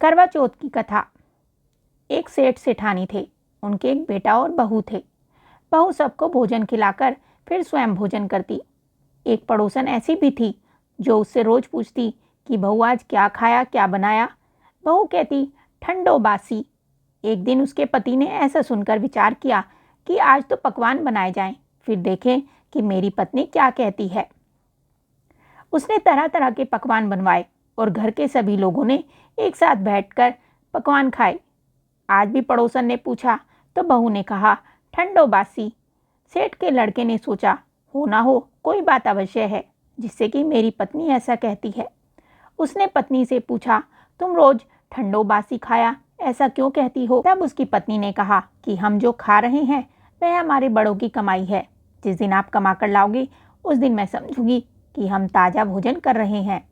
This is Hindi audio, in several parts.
करवा चौथ की कथा। एक सेठ सेठानी थे। उनके एक बेटा और बहू थे। बहू सबको भोजन खिलाकर फिर स्वयं भोजन करती। एक पड़ोसन ऐसी भी थी जो उससे रोज पूछती कि बहू आज क्या खाया, क्या बनाया। बहू कहती ठंडो बासी। एक दिन उसके पति ने ऐसा सुनकर विचार किया कि आज तो पकवान बनाए जाएं, फिर देखें कि मेरी पत्नी क्या कहती है। उसने तरह तरह के पकवान बनवाए और घर के सभी लोगों ने एक साथ बैठकर पकवान खाए। आज भी पड़ोसन ने पूछा तो बहू ने कहा ठंडो बासी। सेठ के लड़के ने सोचा हो ना हो कोई बात अवश्य है जिससे कि मेरी पत्नी ऐसा कहती है। उसने पत्नी से पूछा तुम रोज ठंडो बासी खाया ऐसा क्यों कहती हो। तब उसकी पत्नी ने कहा कि हम जो खा रहे हैं वह हमारे बड़ों की कमाई है। जिस दिन आप कमा कर लाओगे उस दिन मैं समझूंगी कि हम ताजा भोजन कर रहे हैं।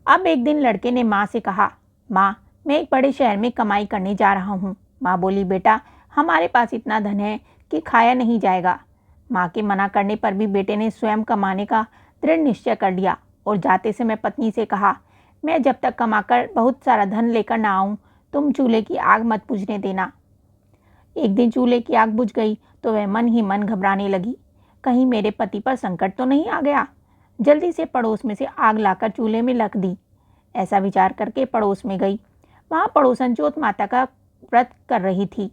अब एक दिन लड़के ने माँ से कहा माँ मैं एक बड़े शहर में कमाई करने जा रहा हूँ। माँ बोली बेटा हमारे पास इतना धन है कि खाया नहीं जाएगा। माँ के मना करने पर भी बेटे ने स्वयं कमाने का दृढ़ निश्चय कर लिया और जाते समय पत्नी से कहा मैं जब तक कमाकर बहुत सारा धन लेकर ना आऊँ तुम चूल्हे की आग मत बुझने देना। एक दिन चूल्हे की आग बुझ गई तो वह मन ही मन घबराने लगी। कहीं मेरे पति पर संकट तो नहीं आ गया। जल्दी से पड़ोस में से आग लाकर चूल्हे में रख दी। ऐसा विचार करके पड़ोस में गई। वहाँ पड़ोसन चौथ माता का व्रत कर रही थी।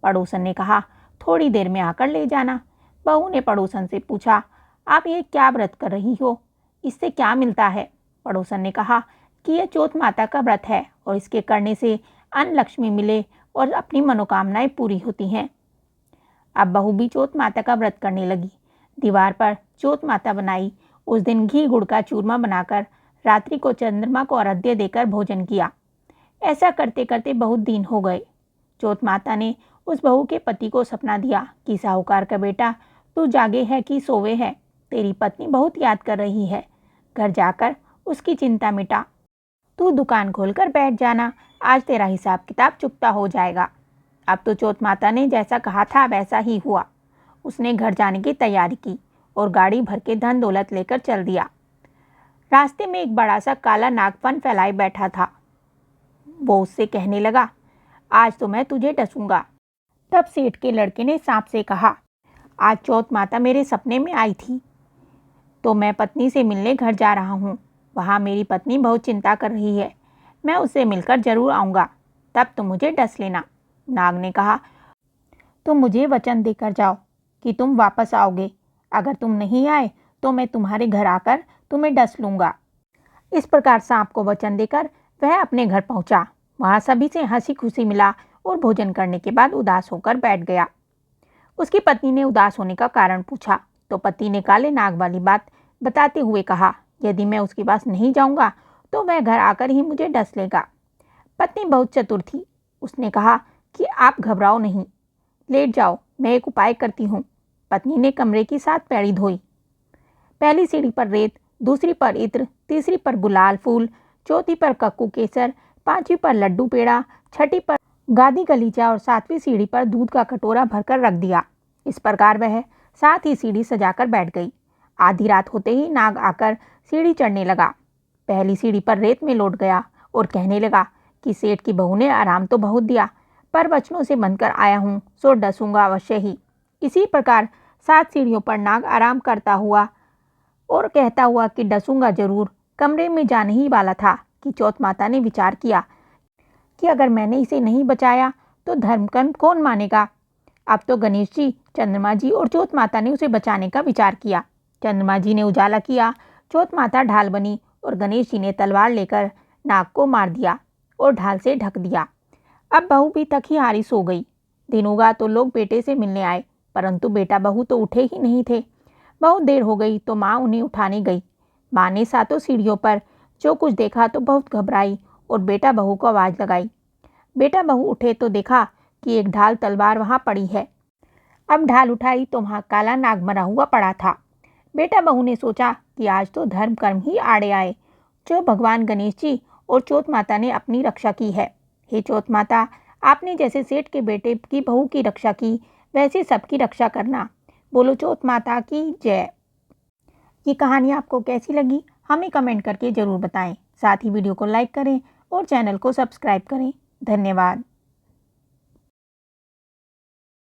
पड़ोसन ने कहा थोड़ी देर में आकर ले जाना। बहू ने पड़ोसन से पूछा आप ये क्या व्रत कर रही हो, इससे क्या मिलता है। पड़ोसन ने कहा कि यह चौथ माता का व्रत है और इसके करने से अन्न लक्ष्मी मिले और अपनी मनोकामनाएं पूरी होती हैं। अब बहू भी चौथ माता का व्रत करने लगी। दीवार पर चौथ माता बनाई। उस दिन घी गुड़ का चूरमा बनाकर रात्रि को चंद्रमा को अर्घ्य देकर भोजन किया। ऐसा करते करते बहुत दिन हो गए। चौथ माता ने उस बहू के पति को सपना दिया कि साहूकार का बेटा तू जागे है कि सोवे है, तेरी पत्नी बहुत याद कर रही है। घर जाकर उसकी चिंता मिटा। तू दुकान खोलकर बैठ जाना, आज तेरा हिसाब किताब चुकता हो जाएगा। अब तो चौथ माता ने जैसा कहा था वैसा ही हुआ। उसने घर जाने की तैयारी की और गाड़ी भर के धन दौलत लेकर चल दिया। रास्ते में एक बड़ा सा काला नाग फन फैलाए बैठा था। वो उससे कहने लगा आज तो मैं तुझे डसूंगा। तब सेठ के लड़के ने सांप से कहा आज चौथ माता मेरे सपने में आई थी तो मैं पत्नी से मिलने घर जा रहा हूँ। वहाँ मेरी पत्नी बहुत चिंता कर रही है, मैं उससे मिलकर जरूर आऊँगा, तब तुम मुझे डस लेना। नाग ने कहा तुम मुझे वचन देकर जाओ कि तुम वापस आओगे। अगर तुम नहीं आए तो मैं तुम्हारे घर आकर तुम्हें डस लूँगा। इस प्रकार सांप को वचन देकर वह अपने घर पहुँचा। वहाँ सभी से हंसी खुशी मिला और भोजन करने के बाद उदास होकर बैठ गया। उसकी पत्नी ने उदास होने का कारण पूछा तो पति ने काले नाग वाली बात बताते हुए कहा यदि मैं उसके पास नहीं जाऊंगा तो वह घर आकर ही मुझे डस लेगा। पत्नी बहुत चतुर थी। उसने कहा कि आप घबराओ नहीं, लेट जाओ, मैं एक उपाय करती हूँ। पत्नी ने कमरे की 7 पैड़ी धोई। पहली सीढ़ी पर रेत, दूसरी पर इत्र, तीसरी पर गुलाल फूल, चौथी पर कक्कू केसर, 5वीं पर लड्डू पेड़ा, 6ठी पर गादी गलीचा और 7वीं सीढ़ी पर दूध का कटोरा भरकर रख दिया। इस प्रकार वह 7 ही सीढ़ी सजाकर बैठ गई। आधी रात होते ही नाग आकर सीढ़ी चढ़ने लगा। पहली सीढ़ी पर रेत में लौट गया और कहने लगा कि सेठ की बहू ने आराम तो बहुत दिया पर वचनों से बनकर आया हूँ सो डसूंगा अवश्य ही। इसी प्रकार 7 सीढ़ियों पर नाग आराम करता हुआ और कहता हुआ कि डसूंगा जरूर कमरे में जाने ही वाला था कि चौथ माता ने विचार किया कि अगर मैंने इसे नहीं बचाया तो धर्मकर्म कौन मानेगा। अब तो गणेश जी, चंद्रमा जी और चौथ माता ने उसे बचाने का विचार किया। चंद्रमा जी ने उजाला किया, चौथ माता ढाल बनी और गणेश जी ने तलवार लेकर नाग को मार दिया और ढाल से ढक दिया। अब बहू भी थकी हारी सो गई। दिन उगा तो लोग बेटे से मिलने आए परंतु बेटा बहू तो उठे ही नहीं थे। बहुत देर हो गई तो माँ उन्हें उठाने गई। माँ ने 7 सीढ़ियों पर जो कुछ देखा तो बहुत घबराई और बेटा बहू को आवाज़ लगाई। बेटा बहू उठे तो देखा कि एक ढाल तलवार वहाँ पड़ी है। अब ढाल उठाई तो वहाँ काला नाग मरा हुआ पड़ा था। बेटा बहू ने सोचा कि आज तो धर्म कर्म ही आड़े आए, जो भगवान गणेश जी और चौथ माता ने अपनी रक्षा की है। हे चौथ माता, आपने जैसे सेठ के बेटे की बहू की रक्षा की वैसे सबकी रक्षा करना। बोलो चौथ माता की जय। ये कहानी आपको कैसी लगी हमें कमेंट करके ज़रूर बताएं। साथ ही वीडियो को लाइक करें और चैनल को सब्सक्राइब करें। धन्यवाद।